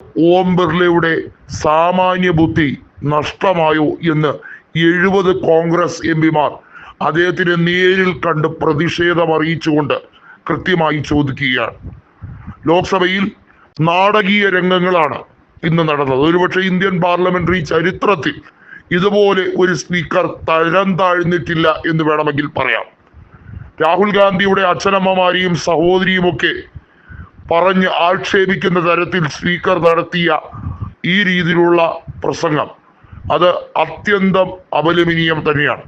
ഓം ബിർളയുടെ സാമാന്യ ബുദ്ധി നഷ്ടമായോ എന്ന് 70 കോൺഗ്രസ് എംപിമാർ അദ്ദേഹത്തിനെ നേരിൽ കണ്ട് പ്രതിഷേധം അറിയിച്ചുകൊണ്ട് കൃത്യമായി ചോദിക്കുകയാണ്. ലോക്സഭയിൽ നാടകീയ രംഗങ്ങളാണ് ഇന്ന് നടന്നത്. ഒരുപക്ഷെ ഇന്ത്യൻ പാർലമെന്ററി ചരിത്രത്തിൽ ഇതുപോലെ ഒരു സ്പീക്കർ തരം താഴ്ന്നിട്ടില്ല എന്ന് വേണമെങ്കിൽ പറയാം. രാഹുൽ ഗാന്ധിയുടെ അച്ഛനമ്മമാരെയും സഹോദരിയുമൊക്കെ പറഞ്ഞ് ആക്ഷേപിക്കുന്ന തരത്തിൽ സ്പീക്കർ നടത്തിയ ഈ രീതിയിലുള്ള പ്രസംഗം അത് അത്യന്തം അപലപനീയം തന്നെയാണ്.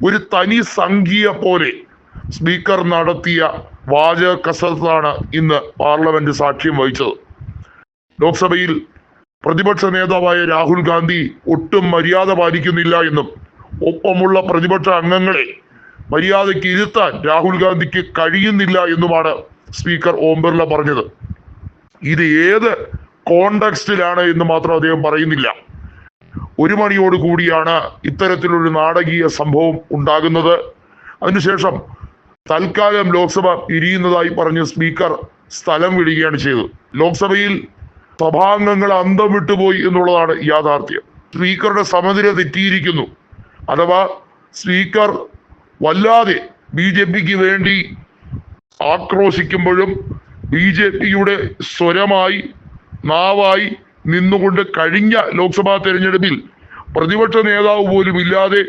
ഒരു തനി സംഖ്യ പോലെ സ്പീക്കർ നടത്തിയ വാചക കസരത്താണ് ഇന്ന് പാർലമെന്റ് സാക്ഷ്യം വഹിച്ചത്. ലോക്സഭയിൽ പ്രതിപക്ഷ നേതാവായ രാഹുൽ ഗാന്ധി ഒട്ടും മര്യാദ പാലിക്കുന്നില്ല എന്നും ഒപ്പമുള്ള പ്രതിപക്ഷ അംഗങ്ങളെ മര്യാദയ്ക്ക് ഇരുത്താൻ രാഹുൽ ഗാന്ധിക്ക് കഴിയുന്നില്ല എന്നുമാണ് സ്പീക്കർ ഓം ബിർള പറഞ്ഞത്. ഇത് ഏത് കോണ്ടെക്സ്റ്റിലാണ് എന്ന് മാത്രം അദ്ദേഹം പറയുന്നില്ല. 1 മണിയോട് കൂടിയാണ് ഇത്തരത്തിലൊരു നാടകീയ സംഭവം ഉണ്ടാകുന്നത്. അതിനുശേഷം തൽക്കാലം ലോക്സഭ പിരിയുന്നതായി പറഞ്ഞ് സ്പീക്കർ സ്ഥലം വിടുകയാണ് ചെയ്തത്. ലോക്സഭയിൽ സഭാംഗങ്ങൾ അന്തം വിട്ടുപോയി എന്നുള്ളതാണ് യാഥാർത്ഥ്യം. സ്പീക്കറുടെ സമനില തെറ്റിയിരിക്കുന്നു. അഥവാ സ്പീക്കർ വല്ലാതെ BJPക്ക് വേണ്ടി ആക്രോശിക്കുമ്പോഴും BJPയുടെ സ്വരമായി നാവായി നിന്നുകൊണ്ട് കഴിഞ്ഞ ലോക്സഭാ തെരഞ്ഞെടുപ്പിൽ പ്രതിപക്ഷ നേതാവ് പോലും ഇല്ലാതെ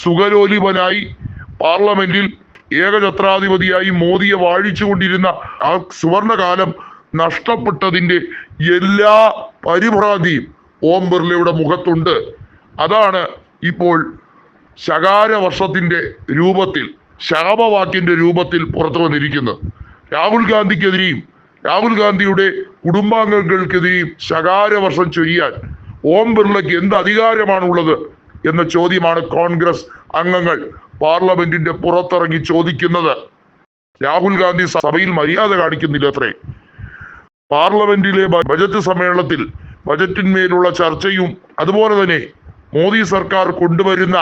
സുഖലോലിപനായി പാർലമെന്റിൽ ഏകഛത്രാധിപതിയായി മോദിയെ വാഴിച്ചുകൊണ്ടിരുന്ന ആ സുവർണകാലം നഷ്ടപ്പെട്ടതിന്റെ എല്ലാ പരിഭ്രാന്തിയും ഓം ബിർളയുടെ മുഖത്തുണ്ട്. അതാണ് ഇപ്പോൾ ശകാരവർഷത്തിന്റെ രൂപത്തിൽ, ശാപവാക്യന്റെ രൂപത്തിൽ പുറത്തു വന്നിരിക്കുന്നത്. രാഹുൽ ഗാന്ധിക്കെതിരെയും രാഹുൽ ഗാന്ധിയുടെ കുടുംബാംഗങ്ങൾക്കെതിരെയും ശകാരവർഷം ചൊരിയാൻ ഓം ബിർളയ്ക്ക് എന്ത് അധികാരമാണുള്ളത് എന്ന ചോദ്യമാണ് കോൺഗ്രസ് അംഗങ്ങൾ പാർലമെന്റിന്റെ പുറത്തിറങ്ങി ചോദിക്കുന്നത്. രാഹുൽ ഗാന്ധി സഭയിൽ മര്യാദ കാണിക്കുന്നില്ല അത്രേ. പാർലമെന്റിലെ ബജറ്റ് സമ്മേളനത്തിൽ ബജറ്റിന്മേലുള്ള ചർച്ചയും അതുപോലെ തന്നെ മോദി സർക്കാർ കൊണ്ടുവരുന്ന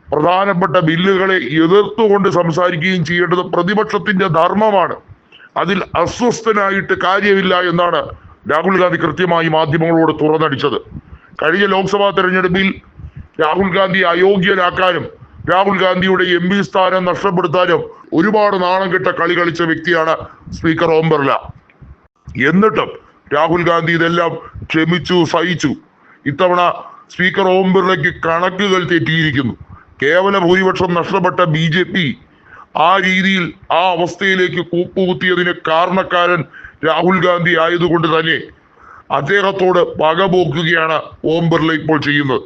പ്രധാനപ്പെട്ട ബില്ലുകളെ എതിർത്തുകൊണ്ട് സംസാരിക്കുകയും ചെയ്യേണ്ടത് പ്രതിപക്ഷത്തിന്റെ ധർമ്മമാണ്. അതിൽ അസ്വസ്ഥനായിട്ട് കാര്യമില്ല എന്നാണ് രാഹുൽ ഗാന്ധി കൃത്യമായി മാധ്യമങ്ങളോട് തുറന്നടിച്ചത്. കഴിഞ്ഞ ലോക്സഭാ തെരഞ്ഞെടുപ്പിൽ രാഹുൽ ഗാന്ധി അയോഗ്യനാക്കാനും രാഹുൽ ഗാന്ധിയുടെ MP സ്ഥാനം നഷ്ടപ്പെടുത്താനും ഒരുപാട് നാണം കെട്ട കളി കളിച്ച വ്യക്തിയാണ് സ്പീക്കർ ഓം ബിർള. എന്നിട്ടും രാഹുൽ ഗാന്ധി ഇതെല്ലാം ക്ഷമിച്ചു, സഹിച്ചു. ഇത്തവണ സ്പീക്കർ ഓം ബിർളയ്ക്ക് കണക്കുകൾ തെറ്റിയിരിക്കുന്നു. കേവല ഭൂരിപക്ഷം നഷ്ടപ്പെട്ട BJP ആ രീതിയിൽ ആ അവസ്ഥയിലേക്ക് കൂപ്പുകുത്തിയതിന് കാരണക്കാരൻ രാഹുൽ ഗാന്ധി ആയതുകൊണ്ട് തന്നെ അദ്ദേഹത്തോട് പകപോക്കുകയാണ് ഓം ബിർള ഇപ്പോൾ ചെയ്യുന്നത്.